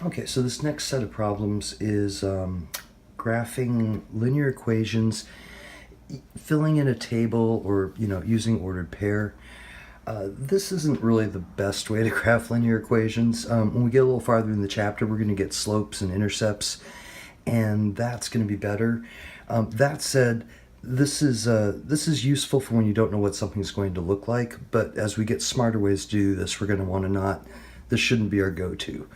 Okay, so this next set of problems is graphing linear equations, filling in a table, or using ordered pair. This isn't really the best way to graph linear equations. When we get a little farther in the chapter, we're going to get slopes and intercepts, and that's going to be better. That said, this is useful for when you don't know what something's going to look like. But as we get smarter ways to do this, we're going to want to not. This shouldn't be our go-to.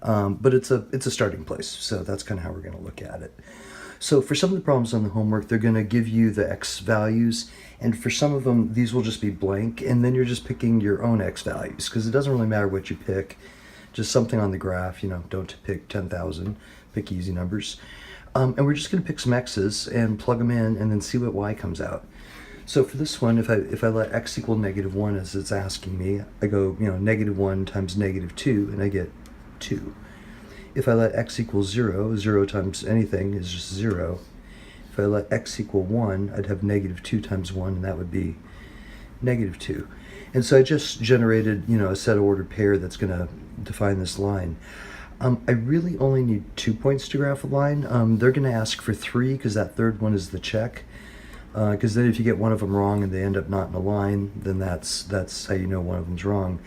But it's a starting place, so that's kind of how we're going to look at it. So for some of the problems on the homework, they're going to give you the x values, and for some of them, these will just be blank, and then you're just picking your own x values, because it doesn't really matter what you pick, just something on the graph, don't pick 10,000, pick easy numbers. And we're just going to pick some x's and plug them in, and then see what y comes out. So for this one, if I let x equal -1 as it's asking me, I go, -1 times -2, and I get 2. If I let x equal 0, 0 times anything is just 0. If I let x equal 1, I'd have -2 times 1, and that would be -2. And so I just generated, a set ordered pair that's going to define this line. I really only need 2 points to graph a line. They're going to ask for 3 because that third one is the check. Because then if you get one of them wrong and they end up not in a line, then that's how you know one of them's wrong.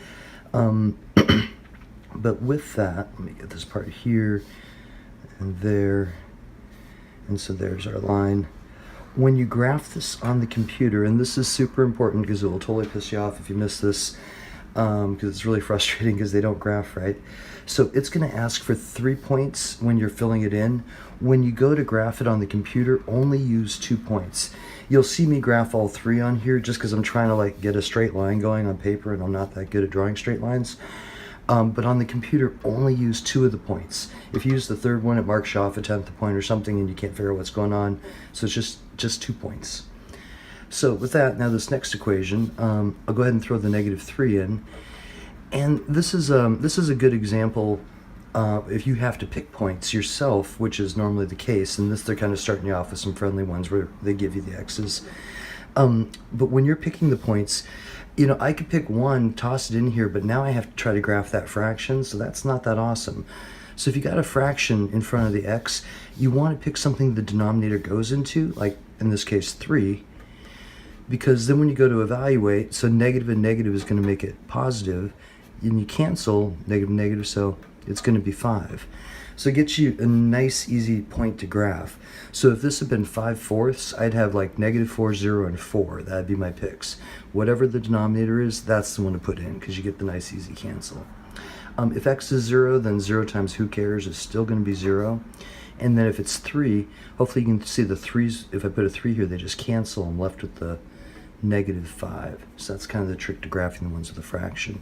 But with that, let me get this part here and there, and so there's our line. When you graph this on the computer, and this is super important because it will totally piss you off if you miss this, because it's really frustrating because they don't graph right. So it's going to ask for 3 points when you're filling it in. When you go to graph it on the computer, only use 2 points. You'll see me graph all 3 on here just because I'm trying to get a straight line going on paper, and I'm not that good at drawing straight lines. But on the computer, only use 2 of the points. If you use the third one, it marks you off a 10th point or something, and you can't figure out what's going on. So it's just 2 points. So with that, now this next equation, I'll go ahead and throw the -3 in. And this is a good example if you have to pick points yourself, which is normally the case. And this, they're kind of starting you off with some friendly ones where they give you the x's. But when you're picking the points, I could pick 1, toss it in here, but now I have to try to graph that fraction, so that's not that awesome. So if you got a fraction in front of the x, you want to pick something the denominator goes into, like in this case 3, because then when you go to evaluate, so negative and negative is going to make it positive, and you cancel negative and negative, so it's going to be 5. So it gets you a nice, easy point to graph. So if this had been 5/4, I'd have -4, 0, and 4. That'd be my picks. Whatever the denominator is, that's the one to put in, because you get the nice, easy cancel. If x is 0, then 0 times who cares is still going to be 0. And then if it's 3, hopefully you can see the 3's. If I put a 3 here, they just cancel. I'm left with the -5. So that's kind of the trick to graphing the ones with a fraction.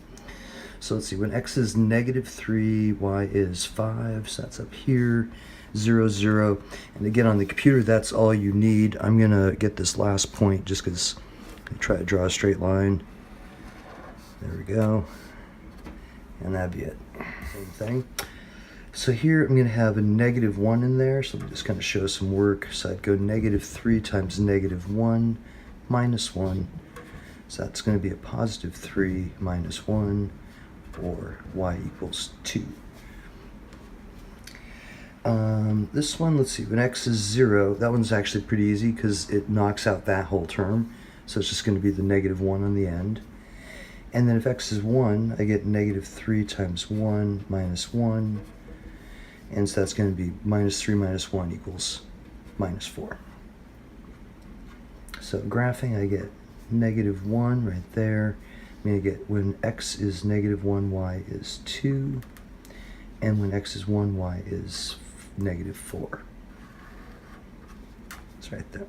So let's see, when x is -3, y is 5, so that's up here, 0, 0. And again, on the computer, that's all you need. I'm going to get this last point just because I try to draw a straight line. There we go. And that'd be it. Same thing. So here I'm going to have a -1 in there, so let me just kind of show some work. So I'd go -3 times -1 minus 1. So that's going to be a +3 minus 1. Or y equals 2. This one, let's see, when x is 0, that one's actually pretty easy because it knocks out that whole term. So it's just going to be the -1 on the end. And then if x is 1, I get -3 times 1 minus 1. And so that's going to be -3 minus 1 equals -4. So graphing, I get -1 right there. I'm going to get when x is -1, y is 2, and when x is 1, y is -4. It's right there.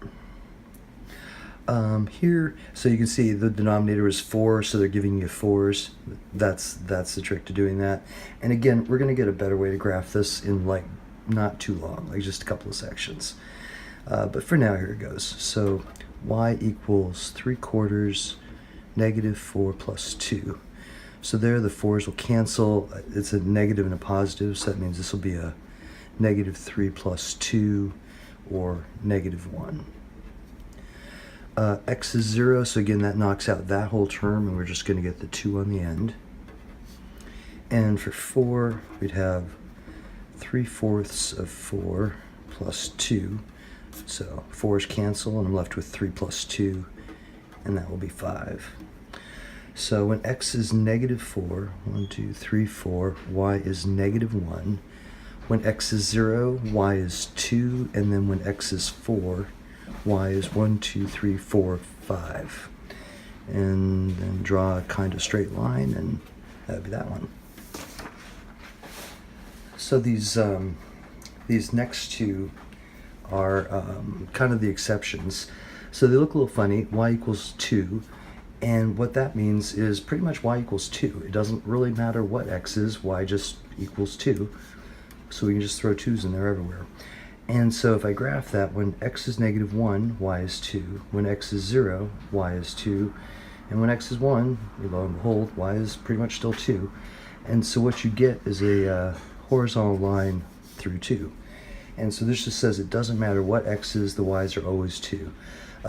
Here, so you can see the denominator is 4, so they're giving you 4s. That's the trick to doing that. And again, we're going to get a better way to graph this in not too long, just a couple of sections. But for now, here it goes. So y equals 3/4 -4 plus 2. So there the 4's will cancel. It's a negative and a positive, so that means this will be a -3 plus 2 or -1. X is 0, so again that knocks out that whole term, and we're just going to get the 2 on the end. And for 4, we'd have 3/4 of 4 plus 2. So 4's cancel, and I'm left with 3 plus 2, and that will be 5. So when x is negative 4, 1, 2, 3, 4, y is negative 1. When x is 0, y is 2, and then when x is 4, y is 1, 2, 3, 4, 5. And then draw a kind of straight line, and that would be that one. So these next two are kind of the exceptions. So they look a little funny. Y equals 2. And what that means is pretty much y equals 2. It doesn't really matter what x is. Y just equals 2. So we can just throw 2's in there everywhere. And so if I graph that, when x is negative 1, y is 2. When x is 0, y is 2. And when x is 1, lo and behold, y is pretty much still 2. And so what you get is a horizontal line through 2. And so this just says it doesn't matter what x is, the y's are always 2.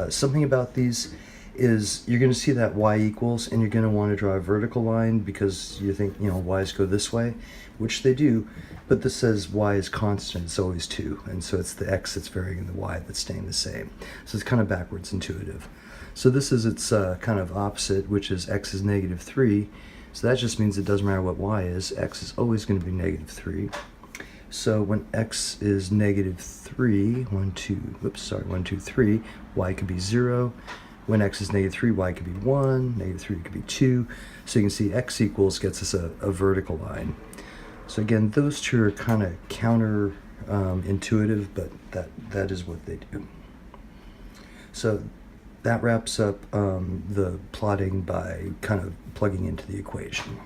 Something about these is you're going to see that y equals, and you're going to want to draw a vertical line because you think, y's go this way, which they do, but this says y is constant, it's always 2, and so it's the x that's varying and the y that's staying the same. So it's kind of backwards intuitive. So this is its kind of opposite, which is x is negative 3, so that just means it doesn't matter what y is, x is always going to be negative 3. So when x is negative 3, 1, 2, 3, y could be 0. When x is negative 3, y could be 1, negative 3 could be 2. So you can see x equals gets us a vertical line. So again, those two are kind of counter intuitive, but that is what they do. So that wraps up the plotting by kind of plugging into the equation.